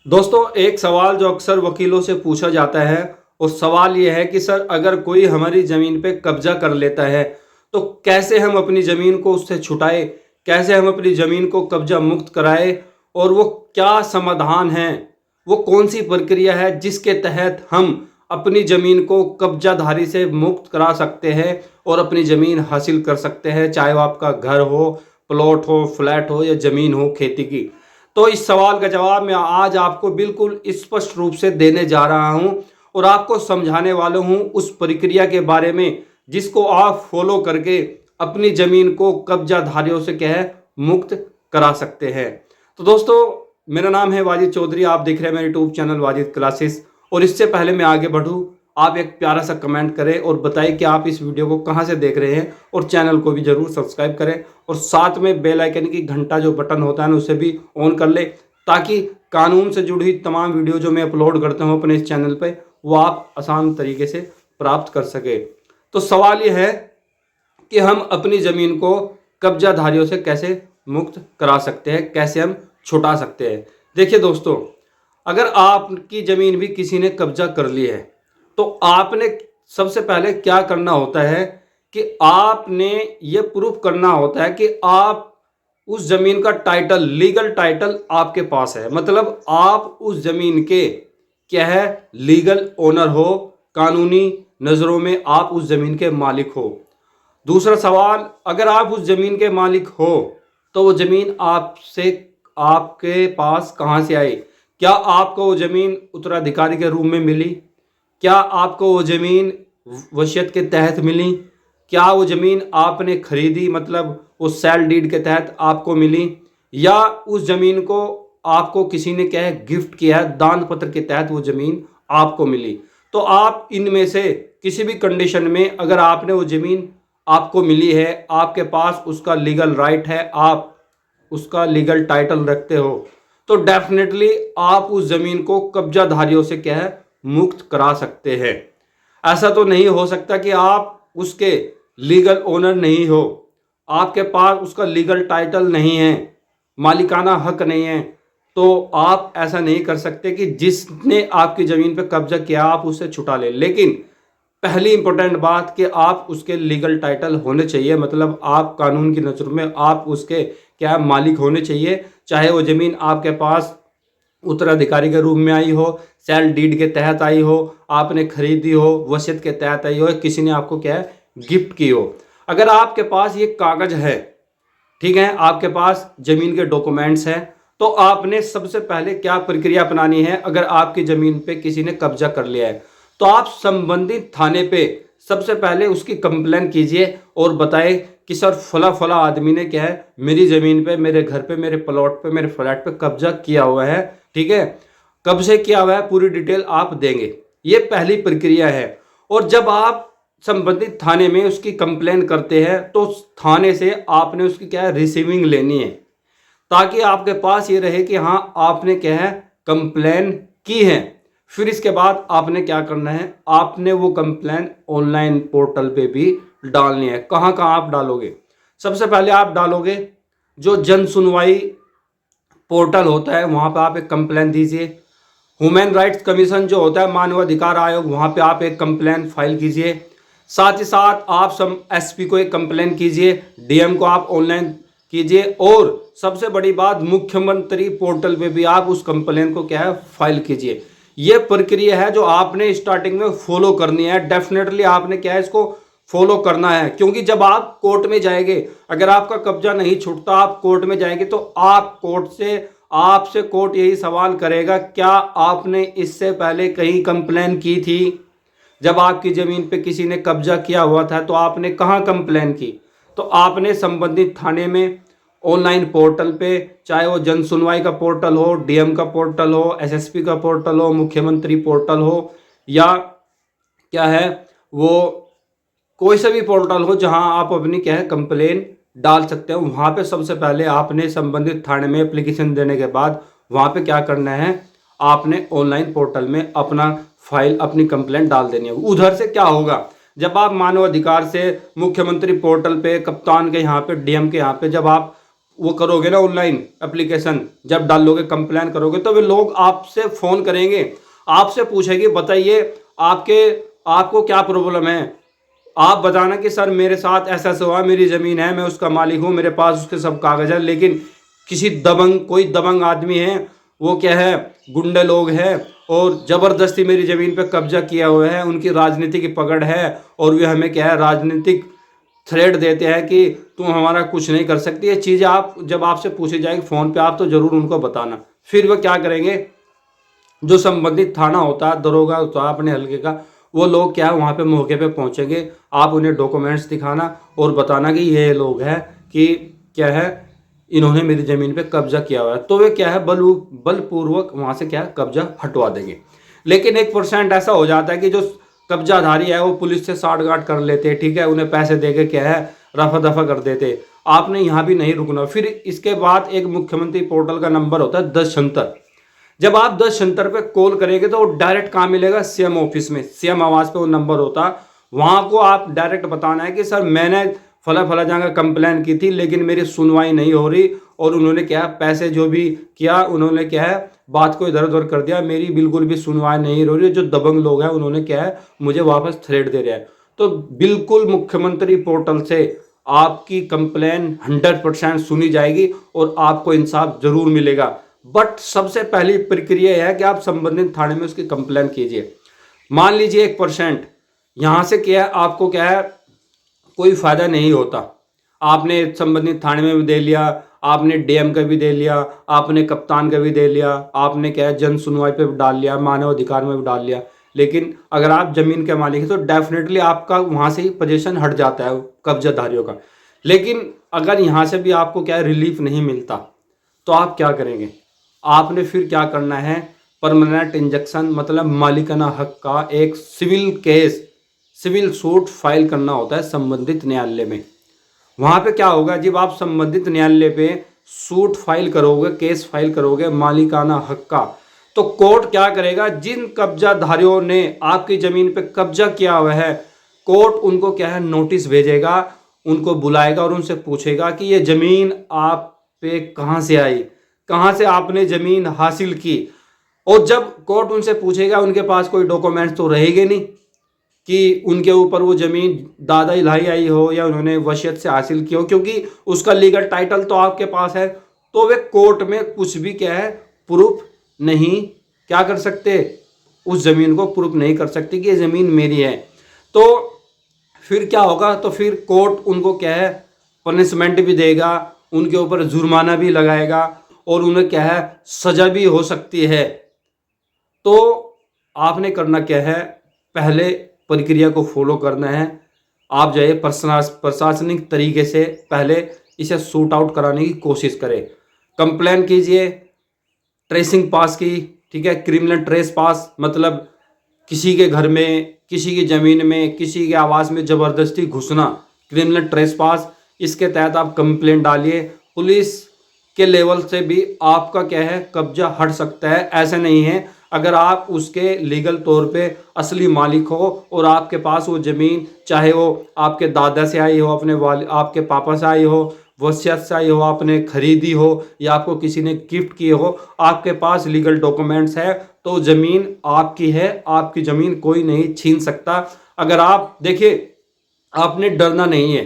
दोस्तों, एक सवाल जो अक्सर वकीलों से पूछा जाता है, और सवाल ये है कि सर अगर कोई हमारी ज़मीन पे कब्जा कर लेता है तो कैसे हम अपनी ज़मीन को उससे छुटाएं, कैसे हम अपनी ज़मीन को कब्जा मुक्त कराएं, और वो क्या समाधान है, वो कौन सी प्रक्रिया है जिसके तहत हम अपनी ज़मीन को कब्जाधारी से मुक्त करा सकते हैं और अपनी ज़मीन हासिल कर सकते हैं, चाहे वो आपका घर हो, प्लॉट हो, फ्लैट हो या ज़मीन हो खेती की। तो इस सवाल का जवाब मैं आज आपको बिल्कुल स्पष्ट रूप से देने जा रहा हूं और आपको समझाने वाला हूं उस प्रक्रिया के बारे में जिसको आप फॉलो करके अपनी ज़मीन को कब्जाधारियों से क्या है मुक्त करा सकते हैं। तो दोस्तों, मेरा नाम है वाजिद चौधरी, आप देख रहे हैं मेरे यूट्यूब चैनल वाजिद क्लासेस। और इससे पहले मैं आगे बढ़ूं, आप एक प्यारा सा कमेंट करें और बताएं कि आप इस वीडियो को कहां से देख रहे हैं, और चैनल को भी जरूर सब्सक्राइब करें और साथ में बेल आइकन की घंटा जो बटन होता है ना उसे भी ऑन कर ले, ताकि कानून से जुड़ी हुई तमाम वीडियो जो मैं अपलोड करता हूं अपने इस चैनल पे वो आप आसान तरीके से प्राप्त कर सके। तो सवाल ये है कि हम अपनी ज़मीन को कब्जाधारियों से कैसे मुक्त करा सकते हैं, कैसे हम छुटा सकते हैं। देखिए दोस्तों, अगर आपकी ज़मीन भी किसी ने कब्जा कर ली है तो आपने सबसे पहले क्या करना होता है कि आपने ये प्रूफ करना होता है कि आप उस ज़मीन का टाइटल, लीगल टाइटल आपके पास है, मतलब आप उस ज़मीन के क्या है लीगल ओनर हो, कानूनी नज़रों में आप उस ज़मीन के मालिक हो। दूसरा सवाल, अगर आप उस ज़मीन के मालिक हो तो वो ज़मीन आपसे आपके पास कहाँ से आई? क्या आपको वो ज़मीन उत्तराधिकारी के रूप में मिली? क्या आपको वो ज़मीन वसीयत के तहत मिली? क्या वो ज़मीन आपने खरीदी, मतलब वो सेल डीड के तहत आपको मिली? या उस ज़मीन को आपको किसी ने क्या है गिफ्ट किया है, दान पत्र के तहत वो ज़मीन आपको मिली? तो आप इनमें से किसी भी कंडीशन में अगर आपने वो ज़मीन आपको मिली है, आपके पास उसका लीगल राइट है, आप उसका लीगल टाइटल रखते हो, तो डेफिनेटली आप उस ज़मीन को कब्जाधारियों से क्या है मुक्त करा सकते हैं। ऐसा तो नहीं हो सकता कि आप उसके लीगल ओनर नहीं हो, आपके पास उसका लीगल टाइटल नहीं है, मालिकाना हक नहीं है, तो आप ऐसा नहीं कर सकते कि जिसने आपकी ज़मीन पर कब्जा किया आप उससे छुटा ले। लेकिन पहली इंपॉर्टेंट बात कि आप उसके लीगल टाइटल होने चाहिए, मतलब आप कानून की नज़र में आप उसके क्या मालिक होने चाहिए, चाहे वो ज़मीन आपके पास उत्तराधिकारी के रूप में आई हो, सेल डीड के तहत आई हो, आपने खरीदी हो, वसीयत के तहत आई हो, किसी ने आपको क्या है गिफ्ट की हो। अगर आपके पास ये कागज है, ठीक है, आपके पास ज़मीन के डॉक्यूमेंट्स हैं, तो आपने सबसे पहले क्या प्रक्रिया अपनानी है? अगर आपकी ज़मीन पे किसी ने कब्जा कर लिया है तो आप संबंधित थाने पे सबसे पहले उसकी कंप्लेन कीजिए और बताएं कि सर फला फला आदमी ने क्या है मेरी ज़मीन पे, मेरे घर पे, मेरे प्लॉट पे, मेरे फ्लैट पे कब्जा किया हुआ है, ठीक है, कब से किया हुआ है, पूरी डिटेल आप देंगे। ये पहली प्रक्रिया है। और जब आप संबंधित थाने में उसकी कंप्लेन करते हैं तो थाने से आपने उसकी क्या है रिसीविंग लेनी है, ताकि आपके पास ये रहे कि हाँ आपने क्या है कंप्लेन की है। फिर इसके बाद आपने क्या करना है, आपने वो कंप्लेन ऑनलाइन पोर्टल पे भी डालनी है। कहाँ कहाँ आप डालोगे? सबसे पहले आप डालोगे जो जन सुनवाई पोर्टल होता है, वहाँ पे आप एक कंप्लेन दीजिए। ह्यूमन राइट्स कमीशन जो होता है, मानवाधिकार आयोग, वहाँ पे आप एक कंप्लेन फाइल कीजिए। साथ ही साथ आप सब एसपी को एक कंप्लेन कीजिए, डीएम को आप ऑनलाइन कीजिए, और सबसे बड़ी बात मुख्यमंत्री पोर्टल पे भी आप उस कंप्लेन को क्या है फाइल कीजिए। ये प्रक्रिया है जो आपने स्टार्टिंग में फॉलो करनी है। डेफिनेटली आपने क्या है इसको फॉलो करना है, क्योंकि जब आप कोर्ट में जाएंगे, अगर आपका कब्जा नहीं छूटता, आप कोर्ट में जाएंगे तो आप कोर्ट से आपसे कोर्ट यही सवाल करेगा, क्या आपने इससे पहले कहीं कंप्लेन की थी? जब आपकी ज़मीन पे किसी ने कब्जा किया हुआ था तो आपने कहाँ कंप्लेन की? तो आपने संबंधित थाने में ऑनलाइन पोर्टल पे, चाहे वो जन सुनवाई का पोर्टल हो, डीएम का पोर्टल हो, एसएसपी का पोर्टल हो, मुख्यमंत्री पोर्टल हो, या क्या है वो कोई सा भी पोर्टल हो जहां आप अपनी क्या है कंप्लेन डाल सकते हो, वहां पे सबसे पहले आपने संबंधित थाने में एप्लीकेशन देने के बाद वहां पे क्या करना है, आपने ऑनलाइन पोर्टल में अपना फाइल, अपनी कंप्लेंट डाल देनी है। उधर से क्या होगा, जब आप मानव अधिकार से मुख्यमंत्री पोर्टल पे, कप्तान के यहाँ पे, डीएम के यहाँ पे जब आप वो करोगे ना ऑनलाइन एप्लीकेशन, जब डालोगे कंप्लेन करोगे तो वे लोग आपसे फ़ोन करेंगे, आपसे पूछेंगे बताइए आपके आपको क्या प्रॉब्लम है। आप बताना कि सर मेरे साथ ऐसा ऐसा हुआ, मेरी ज़मीन है, मैं उसका मालिक हूँ, मेरे पास उसके सब कागज़ हैं, लेकिन किसी दबंग कोई दबंग आदमी है, वो क्या है गुंडे लोग हैं और ज़बरदस्ती मेरी ज़मीन पे कब्जा किया हुआ है, उनकी राजनीति की पकड़ है और वे हमें क्या है राजनीतिक थ्रेट देते हैं कि तुम हमारा कुछ नहीं कर सकती। ये चीज़ें आप जब आपसे पूछी जाएगी फ़ोन पे आप तो ज़रूर उनको बताना। फिर वह क्या करेंगे, जो संबंधित थाना होता है, दरोगा होता है अपने हल्के का, वो लोग क्या है वहाँ पे मौके पे पहुँचेंगे। आप उन्हें डॉक्यूमेंट्स दिखाना और बताना कि ये लोग हैं कि क्या है इन्होंने मेरी ज़मीन पे कब्जा किया हुआ है, तो वे क्या है बलपूर्वक वहाँ से क्या है कब्जा हटवा देंगे। लेकिन 1% ऐसा हो जाता है कि जो कब्जाधारी है वो पुलिस से साठगांठ कर लेते, ठीक है, उन्हें पैसे दे के क्या है रफा दफा कर देते। आपने यहाँ भी नहीं रुकना। फिर इसके बाद एक मुख्यमंत्री पोर्टल का नंबर होता है 10 जब आप 10 पे कॉल करेंगे तो डायरेक्ट कहाँ मिलेगा, सीएम ऑफिस में, सीएम आवास पे वो नंबर होता है। वहां को आप डायरेक्ट बताना है कि सर मैंने फला फला जगह कंप्लेन की थी लेकिन मेरी सुनवाई नहीं हो रही और उन्होंने क्या पैसे जो भी किया उन्होंने क्या है बात को इधर उधर कर दिया, मेरी बिल्कुल भी सुनवाई नहीं हो रही। जो दबंग लोग हैं उन्होंने क्या है मुझे वापस थ्रेट दे रहा है। तो बिल्कुल मुख्यमंत्री पोर्टल से आपकी कंप्लेन 100% सुनी जाएगी और आपको इंसाफ जरूर मिलेगा। बट सबसे पहली प्रक्रिया यह है कि आप संबंधित थाने में उसकी कंप्लेन कीजिए। मान लीजिए 1% यहाँ से क्या है आपको क्या है कोई फायदा नहीं होता, आपने संबंधित थाने में भी दे लिया, आपने डीएम का भी दे लिया, आपने कप्तान का भी दे लिया, आपने क्या है जन सुनवाई पे भी डाल लिया, मानव अधिकार में भी डाल लिया, लेकिन अगर आप जमीन के मालिक हैं तो डेफिनेटली आपका वहां से ही पोजीशन हट जाता है कब्जाधारियों का। लेकिन अगर यहाँ से भी आपको क्या है रिलीफ नहीं मिलता तो आप क्या करेंगे, आपने फिर क्या करना है, परमानेंट इंजंक्शन मतलब मालिकाना हक का एक civil case, civil suit file करना होता है संबंधित न्यायालय में। वहां पे क्या होगा, जब आप संबंधित न्यायालय पे सूट फाइल करोगे, केस फाइल करोगे मालिकाना हक का, तो कोर्ट क्या करेगा, जिन कब्जाधारियों ने आपकी जमीन पे कब्जा किया हुआ है, कोर्ट उनको क्या है नोटिस भेजेगा, उनको बुलाएगा और उनसे पूछेगा कि ये जमीन आप पे कहाँ से आई, कहाँ से आपने जमीन हासिल की। और जब कोर्ट उनसे पूछेगा उनके पास कोई डॉक्यूमेंट्स तो रहेंगे नहीं कि उनके ऊपर वो जमीन दादा इलाही आई हो या उन्होंने वसीयत से हासिल की हो, क्योंकि उसका लीगल टाइटल तो आपके पास है, तो वे कोर्ट में कुछ भी क्या है प्रूफ नहीं क्या कर सकते, उस जमीन को प्रूफ नहीं कर सकते कि ये जमीन मेरी है। तो फिर क्या होगा, तो फिर कोर्ट उनको क्या है पनिशमेंट भी देगा, उनके ऊपर जुर्माना भी लगाएगा और उन्हें क्या है सजा भी हो सकती है। तो आपने करना क्या है, पहले प्रक्रिया को फॉलो करना है। आप जो है प्रशासनिक तरीके से पहले इसे शूट आउट कराने की कोशिश करें, कंप्लेन कीजिए, ट्रेसिंग पास की, ठीक है, क्रिमिनल ट्रेस पास मतलब किसी के घर में, किसी की ज़मीन में, किसी के आवास में ज़बरदस्ती घुसना, क्रिमिनल ट्रेस पास, इसके तहत आप कंप्लेंट डालिए। पुलिस के लेवल से भी आपका क्या है कब्जा हट सकता है। ऐसा नहीं है अगर आप उसके लीगल तौर पे असली मालिक हो और आपके पास वो ज़मीन चाहे वो आपके दादा से आई हो, अपने आपके पापा से आई हो, वसीयत से आई हो, आपने खरीदी हो या आपको किसी ने गिफ्ट की हो, आपके पास लीगल डॉक्यूमेंट्स है तो ज़मीन आपकी है, आपकी ज़मीन कोई नहीं छीन सकता। अगर आप देखिए आपने डरना नहीं है,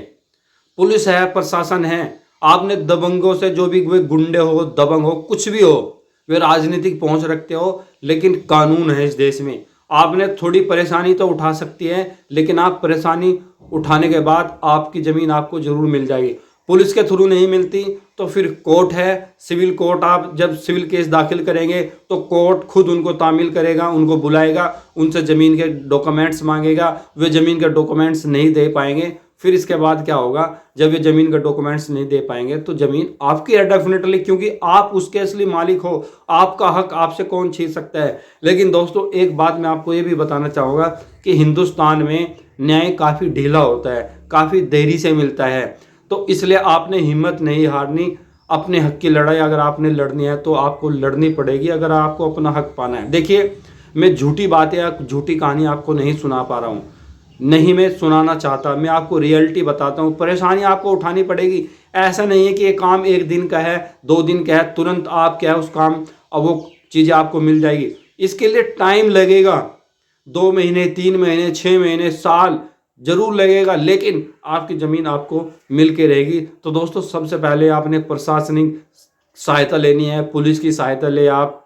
पुलिस है, प्रशासन है, आपने दबंगों से जो भी वे गुंडे हो, दबंग हो, कुछ भी हो, वे राजनीतिक पहुंच रखते हो, लेकिन कानून है इस देश में। आपने थोड़ी परेशानी तो उठा सकती है लेकिन आप परेशानी उठाने के बाद आपकी ज़मीन आपको ज़रूर मिल जाएगी। पुलिस के थ्रू नहीं मिलती तो फिर कोर्ट है, सिविल कोर्ट, आप जब सिविल केस दाखिल करेंगे तो कोर्ट खुद उनको तामील करेगा, उनको बुलाएगा, उनसे ज़मीन के डॉक्यूमेंट्स मांगेगा, वे ज़मीन के डॉक्यूमेंट्स नहीं दे पाएंगे। फिर इसके बाद क्या होगा, जब ये ज़मीन का डॉक्यूमेंट्स नहीं दे पाएंगे तो ज़मीन आपकी है डेफिनेटली, क्योंकि आप उसके असली मालिक हो, आपका हक आपसे कौन छीन सकता है। लेकिन दोस्तों एक बात मैं आपको ये भी बताना चाहूँगा कि हिंदुस्तान में न्याय काफ़ी ढीला होता है, काफ़ी देरी से मिलता है, तो इसलिए आपने हिम्मत नहीं हारनी। अपने हक की लड़ाई अगर आपने लड़नी है तो आपको लड़नी पड़ेगी अगर आपको अपना हक पाना है। देखिए मैं झूठी बातें या झूठी कहानी आपको नहीं सुना पा रहा हूँ, नहीं मैं सुनाना चाहता, मैं आपको रियलिटी बताता हूँ। परेशानी आपको उठानी पड़ेगी। ऐसा नहीं है कि ये काम एक दिन का है, 2 दिन का है, तुरंत आप क्या है उस काम अब वो चीज़ें आपको मिल जाएगी। इसके लिए टाइम लगेगा, 2 महीने, 3 महीने, 6 महीने, साल जरूर लगेगा, लेकिन आपकी ज़मीन आपको मिल के रहेगी। तो दोस्तों सबसे पहले आपने प्रशासनिक सहायता लेनी है, पुलिस की सहायता ले आप,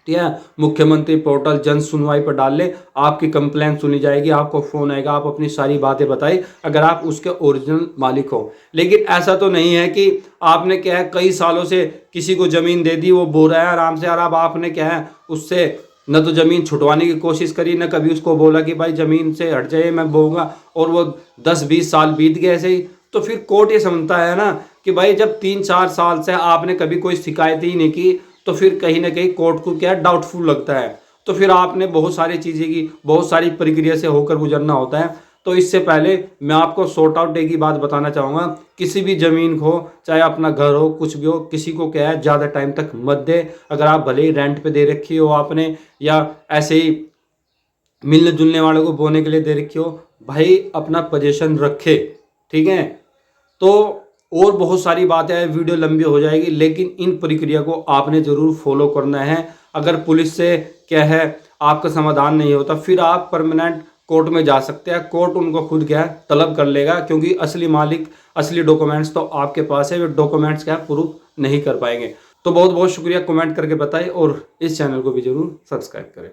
ठीक है। मुख्यमंत्री पोर्टल जन सुनवाई पर डाल ले, आपकी कंप्लेंट सुनी जाएगी, आपको फोन आएगा, आप अपनी सारी बातें बताइए अगर आप उसके ओरिजिनल मालिक हो। लेकिन ऐसा तो नहीं है कि आपने क्या है कई सालों से किसी को ज़मीन दे दी, वो बो रहा है आराम से, और अब आपने क्या है उससे न तो ज़मीन छुटवाने की कोशिश करी, न कभी उसको बोला कि भाई ज़मीन से हट जाइए मैं बोऊंगा, और वो 10-20 साल बीत गए ऐसे ही। तो फिर कोर्ट ये समझता है ना कि भाई जब 3-4 साल से आपने कभी कोई शिकायत ही नहीं की, तो फिर कहीं ना कहीं कोर्ट को क्या डाउटफुल लगता है। तो फिर आपने बहुत सारी चीज़ें की, बहुत सारी प्रक्रिया से होकर गुजरना होता है। तो इससे पहले मैं आपको सॉर्ट आउट डे की बात बताना चाहूँगा। किसी भी ज़मीन को, चाहे अपना घर हो, कुछ भी हो, किसी को क्या है ज़्यादा टाइम तक मत दे। अगर आप भले ही रेंट पे दे रखी हो आपने, या ऐसे ही मिलने जुलने वालों को बोने के लिए दे रखी हो, भाई अपना पोजीशन रखे, ठीक है। तो और बहुत सारी बातें हैं, वीडियो लंबी हो जाएगी, लेकिन इन प्रक्रिया को आपने ज़रूर फॉलो करना है। अगर पुलिस से क्या है आपका समाधान नहीं होता, फिर आप परमानेंट कोर्ट में जा सकते हैं। कोर्ट उनको खुद क्या है तलब कर लेगा, क्योंकि असली मालिक, असली डॉक्यूमेंट्स तो आपके पास है, वे डॉक्यूमेंट्स क्या प्रूफ नहीं कर पाएंगे। तो बहुत बहुत शुक्रिया, कमेंट करके बताएं और इस चैनल को भी ज़रूर सब्सक्राइब करें।